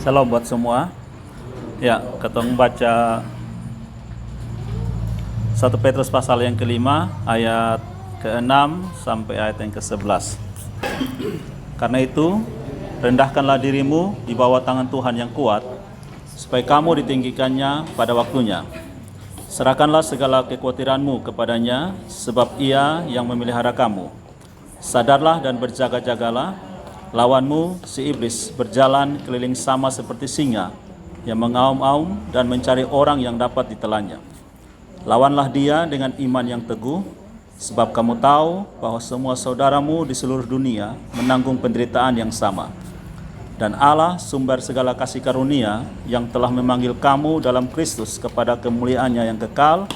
Shalom buat semua. Ya, ketemu baca 1 Petrus pasal yang kelima ayat ke-6 sampai ayat yang ke-11. Karena itu, rendahkanlah dirimu di bawah tangan Tuhan yang kuat, supaya kamu ditinggikannya pada waktunya. Serahkanlah segala kekhawatiranmu kepadanya, sebab Ia yang memelihara kamu. Sadarlah dan berjaga-jagalah. Lawanmu, si iblis, berjalan keliling sama seperti singa yang mengaum-aum dan mencari orang yang dapat ditelannya. Lawanlah dia dengan iman yang teguh, sebab kamu tahu bahwa semua saudaramu di seluruh dunia menanggung penderitaan yang sama. Dan Allah, sumber segala kasih karunia, yang telah memanggil kamu dalam Kristus kepada kemuliaannya yang kekal,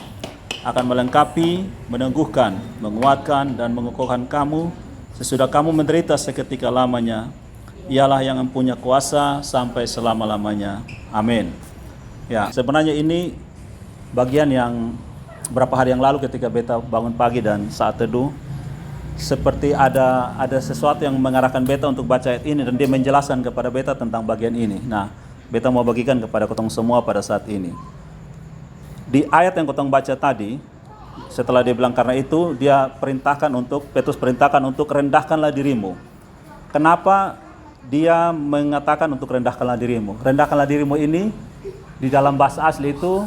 akan melengkapi, meneguhkan, menguatkan, dan mengukuhkan kamu sesudah kamu menderita seketika lamanya. Ialah yang mempunyai kuasa sampai selama-lamanya. Amin. Ya, sebenarnya ini bagian yang berapa hari yang lalu ketika beta bangun pagi dan saat teduh, seperti ada sesuatu yang mengarahkan beta untuk baca ayat ini, dan dia menjelaskan kepada beta tentang bagian ini. Nah, beta mau bagikan kepada kotong semua pada saat ini. Di ayat yang kotong baca tadi, setelah dia bilang karena itu, Petrus perintahkan untuk rendahkanlah dirimu. Kenapa dia mengatakan untuk rendahkanlah dirimu? Rendahkanlah dirimu ini di dalam bahasa asli itu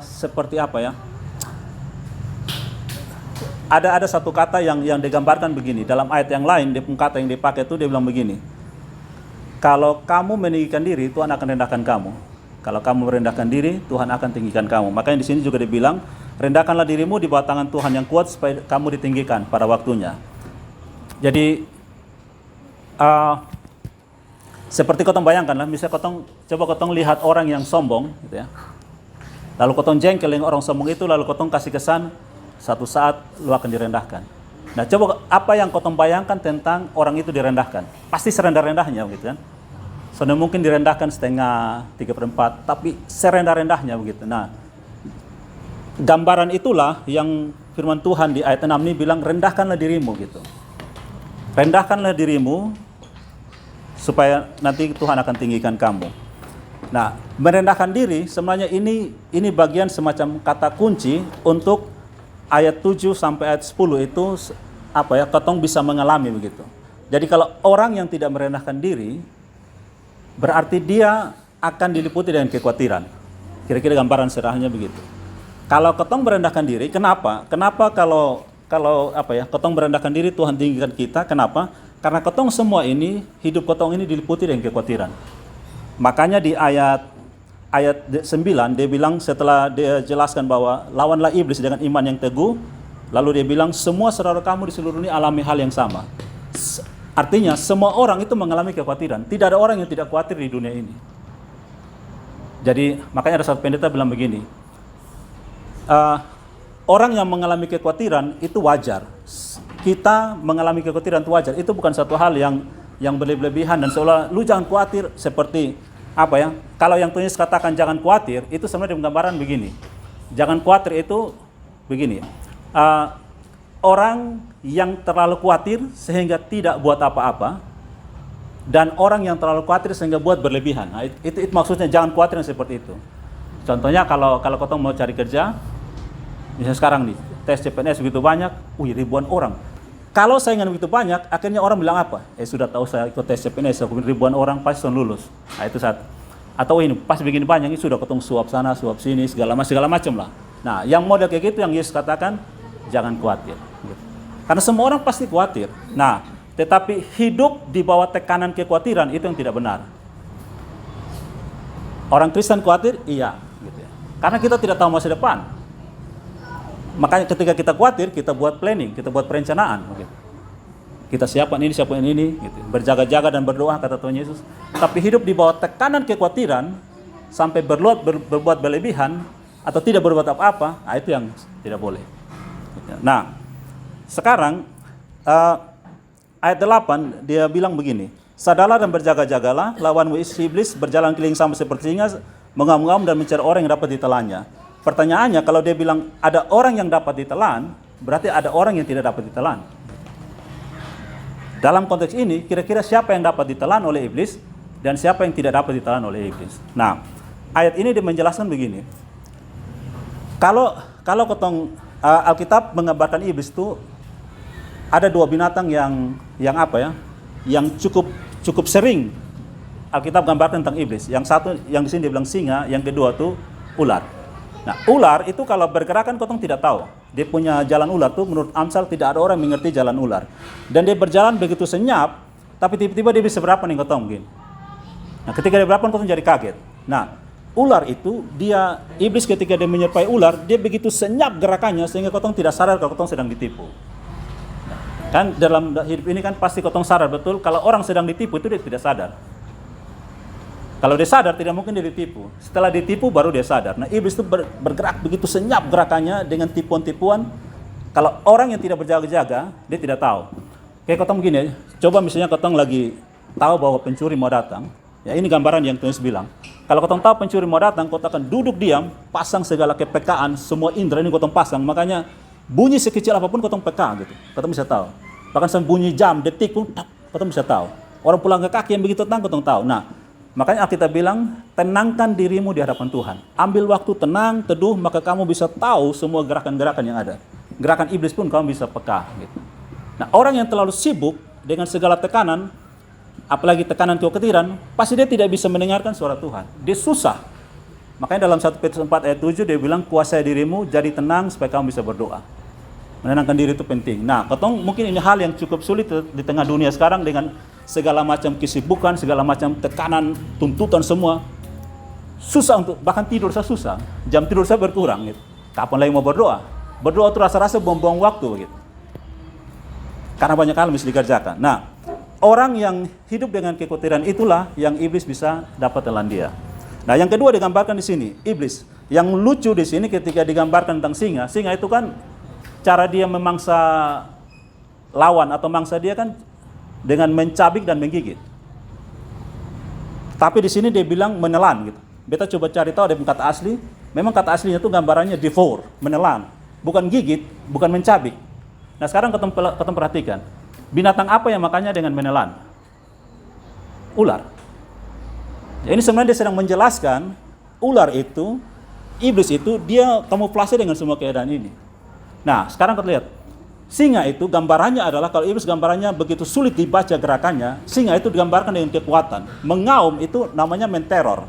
seperti apa ya? Ada satu kata yang digambarkan begini. Dalam ayat yang lain, kata yang dipakai itu dia bilang begini. Kalau kamu meninggikan diri, Tuhan akan rendahkan kamu. Kalau kamu merendahkan diri, Tuhan akan tinggikan kamu. Makanya di sini juga dibilang, rendahkanlah dirimu di bawah tangan Tuhan yang kuat supaya kamu ditinggikan pada waktunya. Jadi seperti kotong bayangkan lah, misalnya kotong lihat orang yang sombong, gitu ya. Lalu kotong jengkel dengan orang sombong itu, lalu kotong kasih kesan satu saat lu akan direndahkan. Nah, coba apa yang kotong bayangkan tentang orang itu direndahkan? Pasti serendah-rendahnya, gitu kan? Soalnya mungkin direndahkan setengah, 3/4, tapi serendah-rendahnya begitu. Nah, gambaran itulah yang firman Tuhan di ayat 6 ini bilang, rendahkanlah dirimu gitu. Rendahkanlah dirimu supaya nanti Tuhan akan tinggikan kamu. Nah, merendahkan diri sebenarnya ini bagian semacam kata kunci untuk ayat 7 sampai ayat 10 itu apa ya, kotong bisa mengalami begitu. Jadi kalau orang yang tidak merendahkan diri, berarti dia akan diliputi dengan kekhawatiran. Kira-kira gambaran sederhananya begitu. Kalau kotong merendahkan diri, kenapa? Kenapa kalau apa ya, kotong merendahkan diri Tuhan tinggikan kita? Kenapa? Karena kotong semua ini, hidup kotong ini diliputi dengan kekhawatiran. Makanya di ayat 9 dia bilang, setelah dia jelaskan bahwa lawanlah iblis dengan iman yang teguh, lalu dia bilang semua saudara kamu di seluruh dunia alami hal yang sama. Artinya semua orang itu mengalami kekhawatiran. Tidak ada orang yang tidak khawatir di dunia ini. Jadi makanya ada satu pendeta bilang begini, orang yang mengalami kekhawatiran itu wajar. Kita mengalami kekhawatiran itu wajar. Itu bukan satu hal yang berlebihan dan seolah lu jangan khawatir seperti apa ya. Kalau yang Tuhan Yesus katakan jangan khawatir, itu sebenarnya gambaran begini. Jangan khawatir itu begini. Orang yang terlalu khawatir sehingga tidak buat apa-apa, dan orang yang terlalu khawatir sehingga buat berlebihan. Nah, itu maksudnya jangan khawatir seperti itu. Contohnya kalau kotong mau cari kerja, misalnya sekarang nih tes CPNS begitu banyak, ribuan orang. Kalau saingan begitu banyak, akhirnya orang bilang apa? Sudah tahu saya ikut tes CPNS, ribuan orang pasti sudah lulus. Nah, itu satu. Atau ini pas begini banyak, ini sudah kotong suap sana, suap sini, segala macam lah. Nah, yang model kayak gitu yang Yesus katakan, jangan khawatir. Karena semua orang pasti khawatir. Nah, tetapi hidup di bawah tekanan kekhawatiran itu yang tidak benar. Orang Kristen khawatir? Iya. Gitu ya. Karena kita tidak tahu masa depan. Makanya ketika kita khawatir, kita buat planning, kita buat perencanaan. Gitu. Kita siapkan ini, gitu. Berjaga-jaga dan berdoa, kata Tuhan Yesus. Tapi hidup di bawah tekanan kekhawatiran, sampai berbuat berlebihan, atau tidak berbuat apa-apa, nah itu yang tidak boleh. Nah, sekarang ayat 8 dia bilang begini, sadarlah dan berjaga-jagalah, lawanmu iblis berjalan keliling sama seperti singa, mengaum-ngaum dan mencari orang yang dapat ditelannya. Pertanyaannya, kalau dia bilang ada orang yang dapat ditelan, berarti ada orang yang tidak dapat ditelan. dalam konteks ini, kira-kira siapa yang dapat ditelan oleh iblis dan siapa yang tidak dapat ditelan oleh iblis? Nah, ayat ini dia menjelaskan begini. Kalau Alkitab menggambarkan iblis itu ada dua binatang yang apa ya? Yang cukup sering Alkitab gambarkan tentang iblis. Yang satu yang di sini dia bilang singa, yang kedua tuh ular. Nah, ular itu kalau bergerak kan kotong tidak tahu. Dia punya jalan ular tuh menurut Amsal tidak ada orang yang mengerti jalan ular. Dan dia berjalan begitu senyap, tapi tiba-tiba dia bisa berapa nih kotong mungkin. Nah, ketika dia berapa kotong jadi kaget. Nah, ular itu iblis ketika dia menyerupai ular, dia begitu senyap gerakannya sehingga kotong tidak sadar kalau kotong sedang ditipu. Nah, kan dalam hidup ini kan pasti kotong sadar betul kalau orang sedang ditipu itu dia tidak sadar. Kalau dia sadar, tidak mungkin dia ditipu. Setelah ditipu, baru dia sadar. Nah, iblis itu bergerak begitu senyap gerakannya dengan tipuan-tipuan. Kalau orang yang tidak berjaga-jaga, dia tidak tahu. Kayak kotong begini ya, coba misalnya kotong lagi tahu bahwa pencuri mau datang. Ya, ini gambaran yang Tuhan bilang. Kalau kotong tahu pencuri mau datang, kotong akan duduk diam, pasang segala kepekaan, semua indera ini kotong pasang. Makanya bunyi sekecil apapun kotong peka gitu. Kotong bisa tahu. Bahkan sampai bunyi jam, detik pun, kotong bisa tahu. Orang pulang ke kaki yang begitu tenang, kotong tahu. Nah, makanya Alkitab bilang, tenangkan dirimu di hadapan Tuhan. Ambil waktu tenang, teduh, maka kamu bisa tahu semua gerakan-gerakan yang ada. Gerakan iblis pun kamu bisa peka. Gitu. Nah, orang yang terlalu sibuk dengan segala tekanan, apalagi tekanan kekhawatiran, pasti dia tidak bisa mendengarkan suara Tuhan. Dia susah. Makanya dalam 1 Petrus 4 ayat 7 dia bilang, kuasai dirimu, jadi tenang supaya kamu bisa berdoa. Menenangkan diri itu penting. Nah, kotong mungkin ini hal yang cukup sulit di tengah dunia sekarang dengan segala macam kesibukan, segala macam tekanan, tuntutan semua. Susah untuk, bahkan tidur saya susah. Jam tidur saya berkurang. Gitu. Kapan lagi mau berdoa? Berdoa itu rasa-rasa buang-buang waktu. Gitu. Karena banyak hal mesti dikerjakan. Nah, orang yang hidup dengan kekhawatiran itulah yang iblis bisa dapat telan dia. Nah, yang kedua digambarkan di sini, iblis. Yang lucu di sini ketika digambarkan tentang singa. Singa itu kan cara dia memangsa lawan atau mangsa dia kan dengan mencabik dan menggigit. Tapi di sini dia bilang menelan gitu. Beta coba cari tahu ada kata asli. Memang kata aslinya itu gambarannya devour, menelan, bukan gigit, bukan mencabik. Nah, sekarang ketemu perhatikan. Binatang apa yang makannya dengan menelan? Ular. Ya, ini sebenarnya dia sedang menjelaskan ular itu, iblis itu dia kamuflase dengan semua keadaan ini. Nah, sekarang kita lihat. Singa itu gambarannya adalah, kalau iblis gambarannya begitu sulit dibaca gerakannya, singa itu digambarkan dengan kekuatan. Mengaum itu namanya menteror.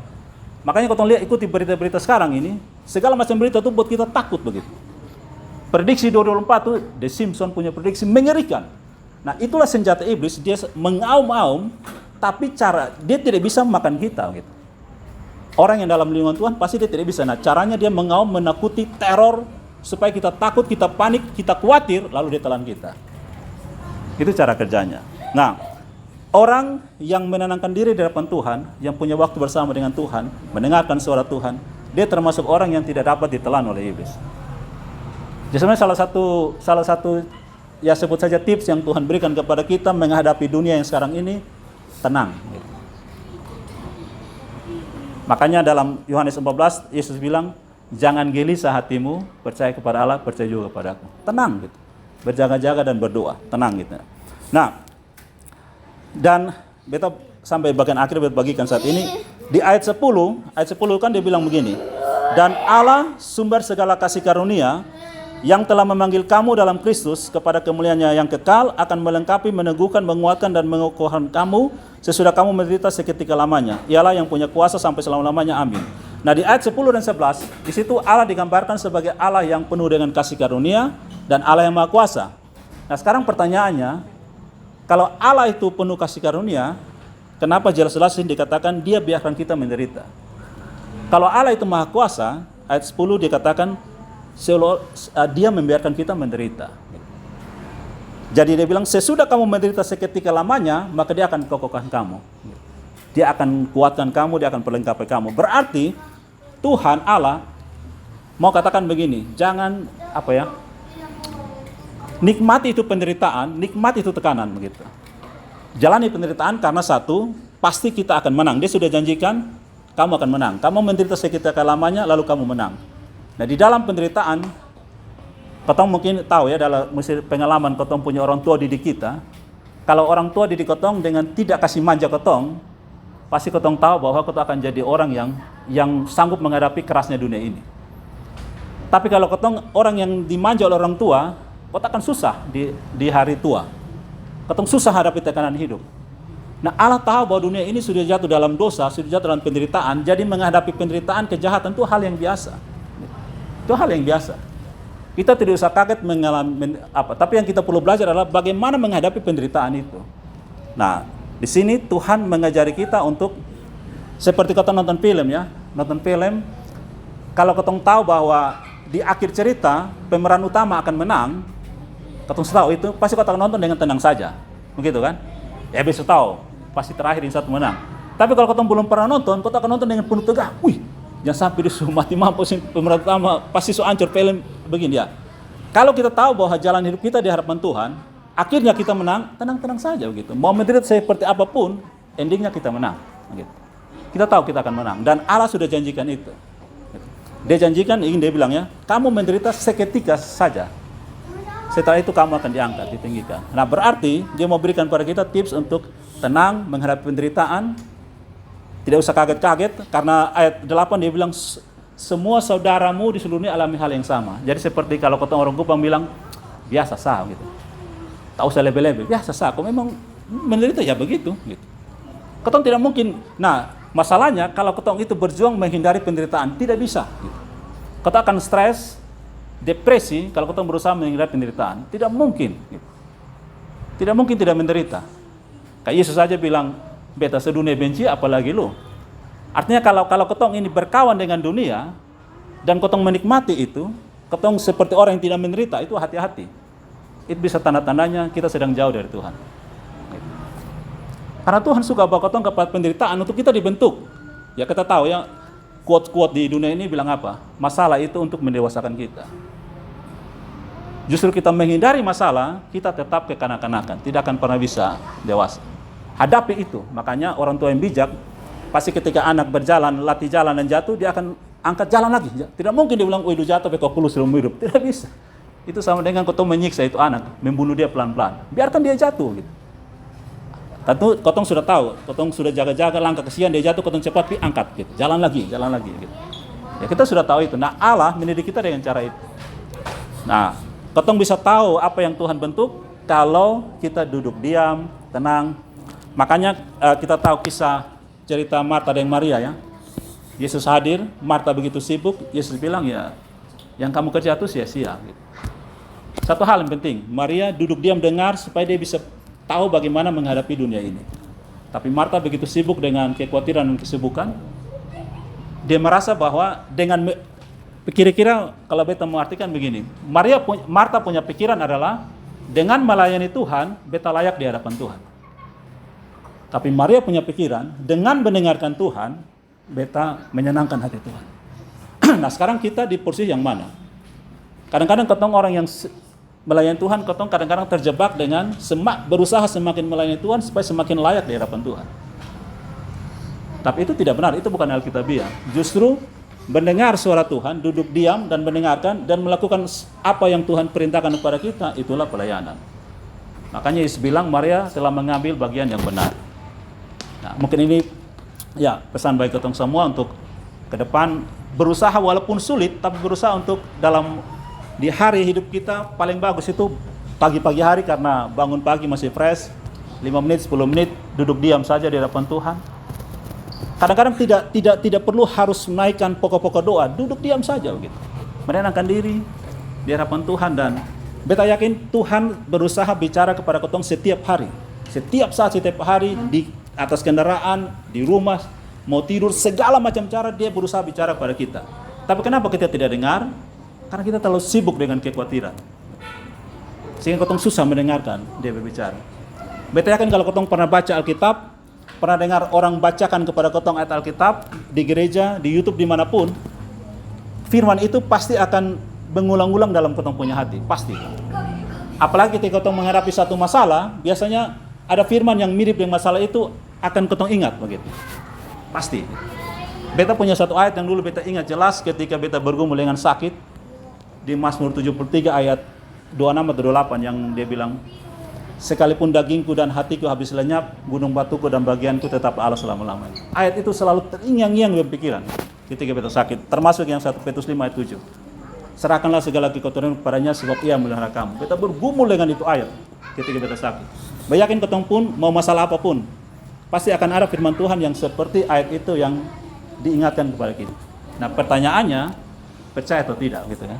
Makanya kalau lihat ikuti berita-berita sekarang ini, segala macam berita itu buat kita takut begitu. Prediksi 2024 itu The Simpsons punya prediksi mengerikan. Nah, itulah senjata iblis, dia mengaum-aum, tapi cara dia tidak bisa makan kita gitu. Orang yang dalam lindungan Tuhan pasti dia tidak bisa. Nah, caranya dia mengaum, menakuti, teror, supaya kita takut, kita panik, kita khawatir, lalu dia telan kita. Itu cara kerjanya. Nah, orang yang menenangkan diri di hadapan Tuhan, yang punya waktu bersama dengan Tuhan, mendengarkan suara Tuhan, dia termasuk orang yang tidak dapat ditelan oleh iblis. Jadi sebenarnya salah satu ya sebut saja tips yang Tuhan berikan kepada kita menghadapi dunia yang sekarang ini, tenang. Makanya dalam Yohanes 14, Yesus bilang, jangan gelisah hatimu, percaya kepada Allah, percaya juga kepada aku. Tenang gitu. Berjaga-jaga dan berdoa, tenang gitu. Nah, dan beta sampai bagian akhir beta bagikan saat ini di ayat 10 kan dia bilang begini. Dan Allah sumber segala kasih karunia yang telah memanggil kamu dalam Kristus kepada kemuliaannya yang kekal akan melengkapi, meneguhkan, menguatkan dan mengukuhkan kamu sesudah kamu menderita seketika lamanya. Ialah yang punya kuasa sampai selama-lamanya. Amin. Nah, di ayat 10 dan 11 di situ Allah digambarkan sebagai Allah yang penuh dengan kasih karunia dan Allah yang Maha Kuasa. Nah, sekarang pertanyaannya, kalau Allah itu penuh kasih karunia, kenapa jelas-jelas dikatakan dia biarkan kita menderita? Kalau Allah itu Maha Kuasa, ayat 10 dikatakan dia membiarkan kita menderita. Jadi dia bilang, sesudah kamu menderita seketika lamanya, maka dia akan kokohkan kamu. Dia akan kuatkan kamu, dia akan perlengkapi kamu. Berarti Tuhan Allah mau katakan begini, jangan nikmati itu penderitaan, nikmati itu tekanan begitu. Jalani penderitaan karena satu, pasti kita akan menang. Dia sudah janjikan kamu akan menang. Kamu menderita seketika lamanya lalu kamu menang. Nah, di dalam penderitaan, kau mungkin tahu ya, dalam pengalaman kau punya orang tua didik kita, kalau orang tua didik kotong dengan tidak kasih manja kotong, pasti kotong tahu bahwa kotong akan jadi orang yang sanggup menghadapi kerasnya dunia ini. Tapi kalau kotong orang yang dimanja oleh orang tua, kotong akan susah di hari tua. Kotong susah hadapi tekanan hidup. Nah, Allah tahu bahwa dunia ini sudah jatuh dalam dosa, sudah jatuh dalam penderitaan. Jadi menghadapi penderitaan, kejahatan itu hal yang biasa. Itu hal yang biasa. Kita tidak usah kaget mengalami apa. Tapi yang kita perlu belajar adalah bagaimana menghadapi penderitaan itu. Nah, di sini Tuhan mengajari kita untuk seperti kita nonton film ya. Nonton film, kalau kita tahu bahwa di akhir cerita pemeran utama akan menang, kita tahu itu, pasti kita akan nonton dengan tenang saja. Begitu kan? Ya bisa tahu, pasti terakhir yang satu menang. Tapi kalau kita belum pernah nonton, kita akan nonton dengan penuh tegang. Wih, jangan sampai disuruh mati mampus pemeran utama, pasti so hancur film begini ya. Kalau kita tahu bahwa jalan hidup kita di hadapan Tuhan, akhirnya kita menang, tenang-tenang saja begitu. Mau menderita seperti apapun, endingnya kita menang. Begitu. Kita tahu kita akan menang, dan Allah sudah janjikan itu. Dia janjikan, ingin dia bilang ya, kamu menderita seketika saja. Setelah itu kamu akan diangkat, ditinggikan. Nah berarti dia mau berikan pada kita tips untuk tenang menghadapi penderitaan. Tidak usah kaget-kaget, karena ayat 8 dia bilang semua saudaramu di seluruh dunia alami hal yang sama. Jadi seperti kalau ketemu orang Kupang bilang biasa sah gitu. Tak usah lebih-lebih, biasa sah. Kau memang menderita ya begitu gitu. Ketong tidak mungkin. Nah masalahnya kalau ketong itu berjuang menghindari penderitaan, tidak bisa gitu. Ketong akan stres, depresi kalau kita berusaha menghindari penderitaan. Tidak mungkin gitu. Tidak mungkin tidak menderita. Kayak Yesus saja bilang, beta sedunia benci apalagi lu. Artinya kalau ketong ini berkawan dengan dunia dan ketong menikmati itu, ketong seperti orang yang tidak menderita, itu hati-hati. Itu bisa tanda-tandanya kita sedang jauh dari Tuhan. Karena Tuhan suka bawa ketong kepada penderitaan untuk kita dibentuk. Ya kita tahu ya, quote-quote di dunia ini bilang apa? Masalah itu untuk mendewasakan kita. Justru kita menghindari masalah, kita tetap kekanak-kanakan, tidak akan pernah bisa dewasa. Hadapi itu. Makanya orang tua yang bijak, pasti ketika anak berjalan, latih jalan dan jatuh, dia akan angkat jalan lagi. Tidak mungkin dia bilang, "Wih, lu jatuh, kok kulus sebelum hidup." Tidak bisa. Itu sama dengan kotong menyiksa itu anak, membunuh dia pelan-pelan. Biarkan dia jatuh gitu. Tentu kotong sudah tahu, kotong sudah jaga-jaga langkah kesian dia jatuh, kotong cepat angkat gitu. Jalan lagi gitu. Ya kita sudah tahu itu. Nah, Allah mendidik kita dengan cara itu. Nah, kotong bisa tahu apa yang Tuhan bentuk kalau kita duduk diam, tenang. Makanya kita tahu kisah cerita Marta dan Maria ya. Yesus hadir, Marta begitu sibuk, Yesus bilang ya, yang kamu kerja itu sia-sia gitu. Satu hal yang penting, Maria duduk diam dengar supaya dia bisa tahu bagaimana menghadapi dunia ini. Tapi Marta begitu sibuk dengan kekhawatiran dan kesibukan, dia merasa bahwa dengan kira-kira kalau beta mengartikan begini, Marta punya pikiran adalah dengan melayani Tuhan, beta layak di hadapan Tuhan. Tapi Maria punya pikiran, dengan mendengarkan Tuhan, beta menyenangkan hati Tuhan. Nah sekarang kita di posisi yang mana? Kadang-kadang ketong orang yang melayani Tuhan, ketong kadang-kadang terjebak dengan berusaha semakin melayani Tuhan supaya semakin layak di hadapan Tuhan. Tapi itu tidak benar, itu bukan Alkitabiah. Justru mendengar suara Tuhan, duduk diam dan mendengarkan dan melakukan apa yang Tuhan perintahkan kepada kita, itulah pelayanan. Makanya Yesus bilang Maria telah mengambil bagian yang benar. Nah, mungkin ini ya pesan baik ketong semua untuk ke depan berusaha walaupun sulit, tapi berusaha untuk di hari hidup kita paling bagus itu pagi-pagi hari, karena bangun pagi masih fresh, 5 menit, 10 menit duduk diam saja di hadapan Tuhan. Kadang-kadang tidak perlu harus menaikkan pokok-pokok doa, duduk diam saja begitu. Menenangkan diri di hadapan Tuhan, dan beta yakin Tuhan berusaha bicara kepada ketong setiap hari. Setiap saat, setiap hari, di atas kendaraan, di rumah, mau tidur, segala macam cara dia berusaha bicara kepada kita. Tapi kenapa kita tidak dengar? Karena kita terlalu sibuk dengan kekhawatiran. Sehingga ketong susah mendengarkan dia berbicara. Beta yakin kalau ketong pernah baca Alkitab, pernah dengar orang bacakan kepada ketong ayat Alkitab, di gereja, di YouTube, dimanapun, firman itu pasti akan mengulang-ulang dalam ketong punya hati. Pasti. Apalagi ketika ketong menghadapi satu masalah, biasanya ada firman yang mirip dengan masalah itu akan ketong ingat begitu. Pasti. Beta punya satu ayat yang dulu beta ingat jelas ketika beta bergumul dengan sakit di Mazmur 73 ayat 26 atau 28 yang dia bilang, Sekalipun dagingku dan hatiku habis lenyap, gunung batuku dan bagianku tetap Allah selama-lamanya. Ayat itu selalu terngiang-ngiang dalam pikiran ketika kita sakit. Termasuk yang 1 Petrus 5 ayat 7. Serahkanlah segala kekotoran kepadanya sebab ia melihara kamu. Kita bergumul dengan itu ayat ketika kita sakit. Bayangin ketong pun mau masalah apapun, pasti akan ada firman Tuhan yang seperti ayat itu yang diingatkan kepada kita. Nah pertanyaannya, percaya atau tidak gitu ya.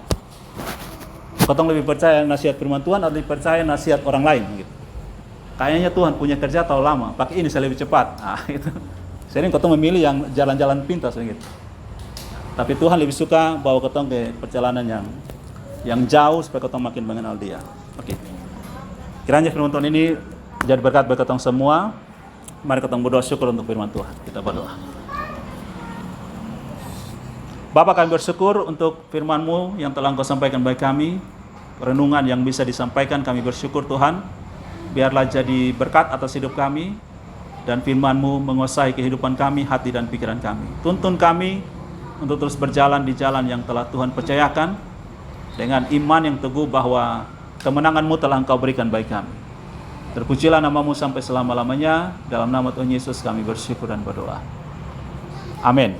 Kotong lebih percaya nasihat firman Tuhan atau lebih percaya nasihat orang lain gitu. Kayaknya Tuhan punya kerja terlalu lama, pakai ini saya lebih cepat. Nah, itu. Sering kotong memilih yang jalan-jalan pintas gitu. Tapi Tuhan lebih suka bawa kotong ke perjalanan yang jauh supaya kotong makin mengenal Dia. Oke. Kiranya firman Tuhan ini jadi berkat bagi kotong semua. Mari kotong berdoa syukur untuk firman Tuhan. Kita berdoa. Bapa, kami bersyukur untuk firman-Mu yang telah Engkau sampaikan bagi kami. Renungan yang bisa disampaikan kami bersyukur Tuhan. Biarlah jadi berkat atas hidup kami. Dan firman-Mu menguasai kehidupan kami, hati dan pikiran kami. Tuntun kami untuk terus berjalan di jalan yang telah Tuhan percayakan. Dengan iman yang teguh bahwa kemenangan-Mu telah Engkau berikan bagi kami. Terpujilah nama-Mu sampai selama-lamanya. Dalam nama Tuhan Yesus kami bersyukur dan berdoa. Amin.